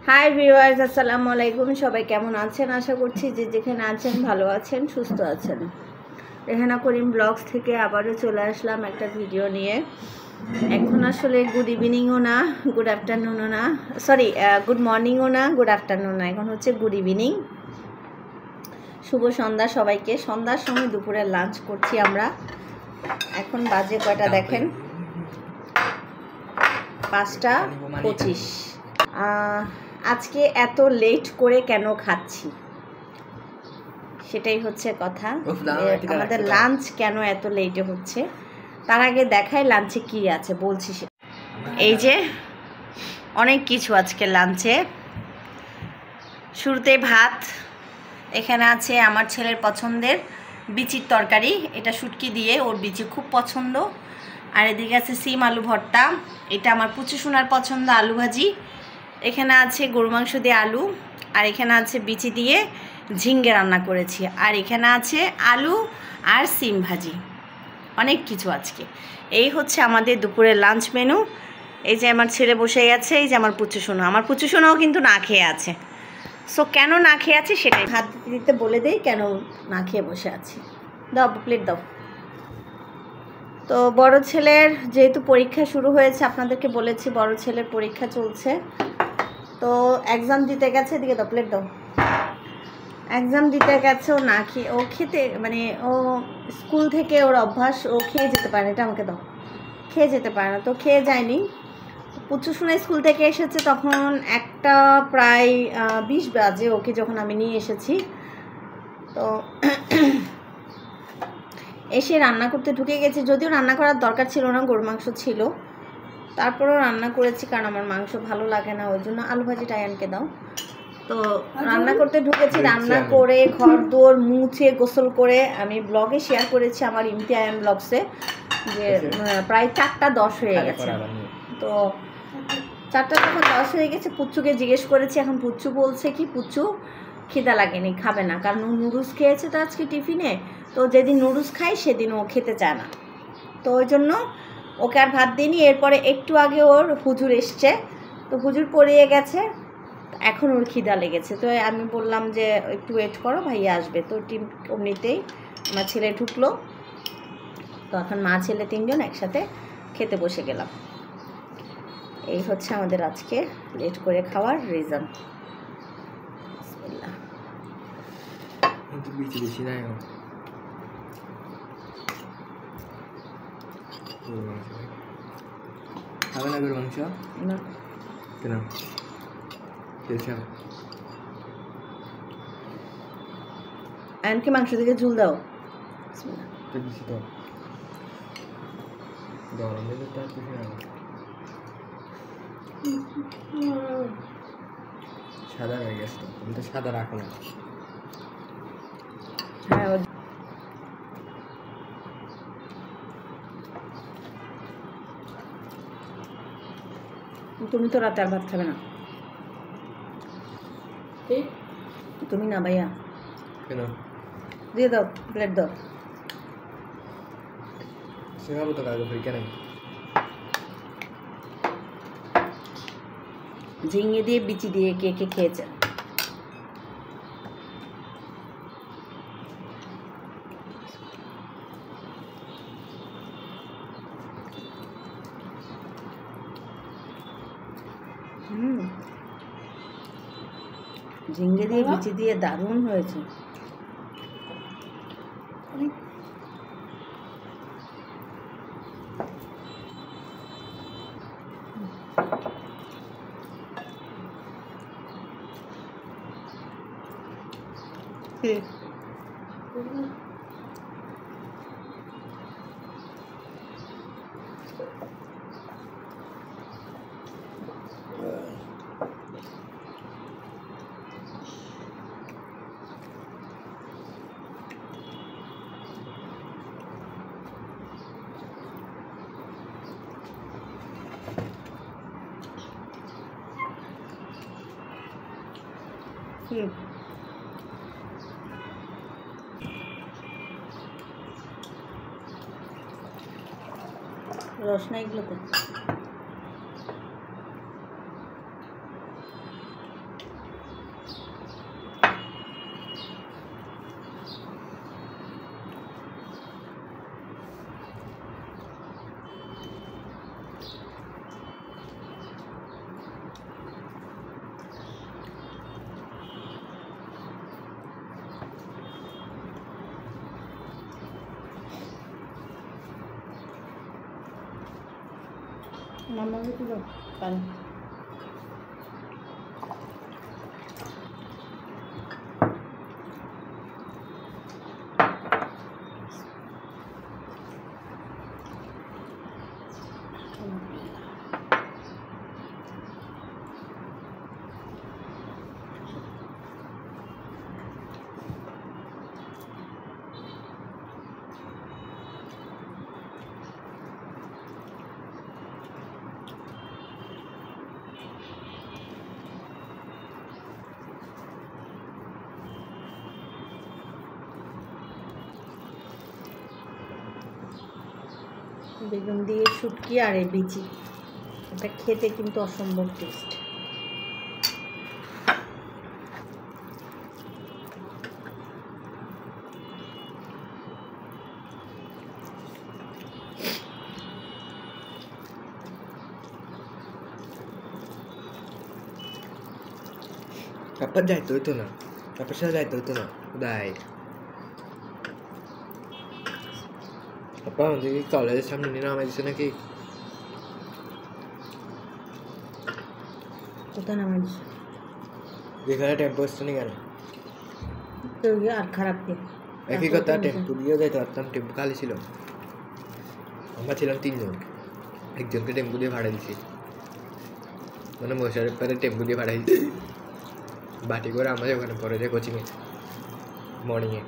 Hi viewers, আসসালামু আলাইকুম। সবাই কেমন আছেন? আশা করছি যে যেখানে আছেন ভালো আছেন, সুস্থ আছেন। রেহানা করিম ব্লগস থেকে আবারও চলে আসলাম একটা ভিডিও নিয়ে। এখন আসলে গুড ইভিনিংও না, গুড আফটারনুনও না, সরি গুড মর্নিংও না, গুড আফটারনুন না, এখন হচ্ছে গুড ইভিনিং। শুভ সন্ধ্যা সবাইকে। সন্ধ্যার সময় দুপুরে লাঞ্চ করছি আমরা। এখন বাজে কয়টা দেখেন, 5:25। আজকে এত লেট করে কেন খাচ্ছি সেটাই হচ্ছে কথা। আমাদের লাঞ্চ কেন এত লেটে হচ্ছে, তার আগে দেখাই লাঞ্চে কি আছে বলছি। এই যে অনেক কিছু আজকে লাঞ্চে। শুরুতে ভাত, এখানে আছে আমার ছেলের পছন্দের বিচির তরকারি, এটা শুটকি দিয়ে, ওর বিচি খুব পছন্দ। আর এদিকে আছে সিম আলু ভর্তা, এটা আমার পুচু সোনার পছন্দ, আলু ভাজি। এখানে আছে গরু মাংস দিয়ে আলু, আর এখানে আছে বিচি দিয়ে ঝিঙ্গে রান্না করেছি, আর এখানে আছে আলু আর সিম ভাজি। অনেক কিছু আজকে। এই হচ্ছে আমাদের দুপুরের লাঞ্চ মেনু। এই যে আমার ছেলে বসে গেছে, এই যে আমার পুচু সোনা। আমার পুচু সোনাও কিন্তু না খেয়ে আছে। সো কেন না খেয়ে আছে সেটাই হাত দিতে বলে দেই, কেন না খেয়ে বসে আছি। দাও প্লেট দাও। তো বড় ছেলের যেহেতু পরীক্ষা শুরু হয়েছে, আপনাদেরকে বলেছি বড় ছেলের পরীক্ষা চলছে, তো এক্সাম দিতে গেছে। এদিকে দাও, প্লেট দাও। এক্সাম দিতে গেছে, ও না খেয়ে, ও খেতে মানে ও স্কুল থেকে ওর অভ্যাস, ও খেয়ে যেতে পারে না। এটা আমাকে দাও। খেয়ে যেতে পারে না, তো খেয়ে যায়নি। পুচু শুনে স্কুল থেকে এসেছে তখন একটা প্রায় 20 বাজে ওকে যখন আমি নিয়ে এসেছি। তো এসে রান্না করতে ঢুকে গেছে, যদিও রান্না করার দরকার ছিল না, গরু মাংস ছিল, তারপরেও রান্না করেছি কারণ আমার মাংস ভালো লাগে না, ওই জন্য। আলু ভাজিটা আয়ানকে দাও। তো রান্না করতে ঢুকেছি, রান্না করে ঘর দোর মুছে গোসল করে আমি ব্লগে শেয়ার করেছি আমার ইমতি আয়ান ব্লগসে, যে প্রায় 4:10 হয়ে গেছে। তো 4:10 হয়ে গেছে। পুচ্চুকে জিজ্ঞেস করেছি, এখন পুচ্চু বলছে কি, পুচ্চু খিদা লাগেনি, খাবে না, কারণ নুডলস খেয়েছে তো আজকে টিফিনে। তো যেদিন নুডলস খাই সেদিন ও খেতে চায় না, তো ওই জন্য ওকে আর ভাত দিইনি। এরপরে একটু আগে ওর হুজুর এসছে, তো হুজুর পড়িয়ে গেছে, এখন ওর খিদা লেগেছে। তো আমি বললাম যে একটু ওয়েট করো, ভাইয়া আসবে। তো অমনিতেই আমার ছেলে ঢুকলো, তো এখন মা ছেলে 3জন একসাথে খেতে বসে গেলাম। এই হচ্ছে আমাদের আজকে লেট করে খাওয়ার রিজন। খাবে না গরু মাংস? না কেন? আয়নকে মাংস থেকে ঝুল দাও। সাদা হয়ে গেছে, আমি তো সাদা রাখো না। হ্যাঁ, তুমি তো রাতে আর ভাত খাবে না। তুমি না ভাইয়া, কেন? দিয়ে দাও, প্লেট দাও। সেখাবো তো কাগজ কেন? ঝিঙে দিয়ে বিচি দিয়ে কে কে খেয়েছে? ঝিঙ্গে দিয়ে বিচি দিয়ে দারুণ হয়েছে। রস না এগুলোতে? মামাকে কি দাও পানি বেগুন দিয়ে শুটকি আর এই বিচি, এটা খেতে কিন্তু অসম্ভব টেস্ট। তারপর যাইতে হইতো না, তারপর সাথে যাইতে হইতো না দাই। তারপর আমাদের কলেজের সামনে নিয়ে নামাই দিচ্ছে নাকি? কোথায় নামাই দিস? যেখানে টেম্পো আসছে না কেন? তো আর খারাপ কে? একই কথা, টেম্পো দিয়েও যাইতে পারতাম, টেম্পো খালি ছিল। আমরা ছিলাম 3 জন, একজনকে টেম্পো দিয়ে ভাড়া দিছি, মানে মশারের পরে টেম্পো দিয়ে ভাড়া দিচ্ছি বাটি করে আমাদের ওখানে পরে যে কোচিংয়ে মর্নিংয়ে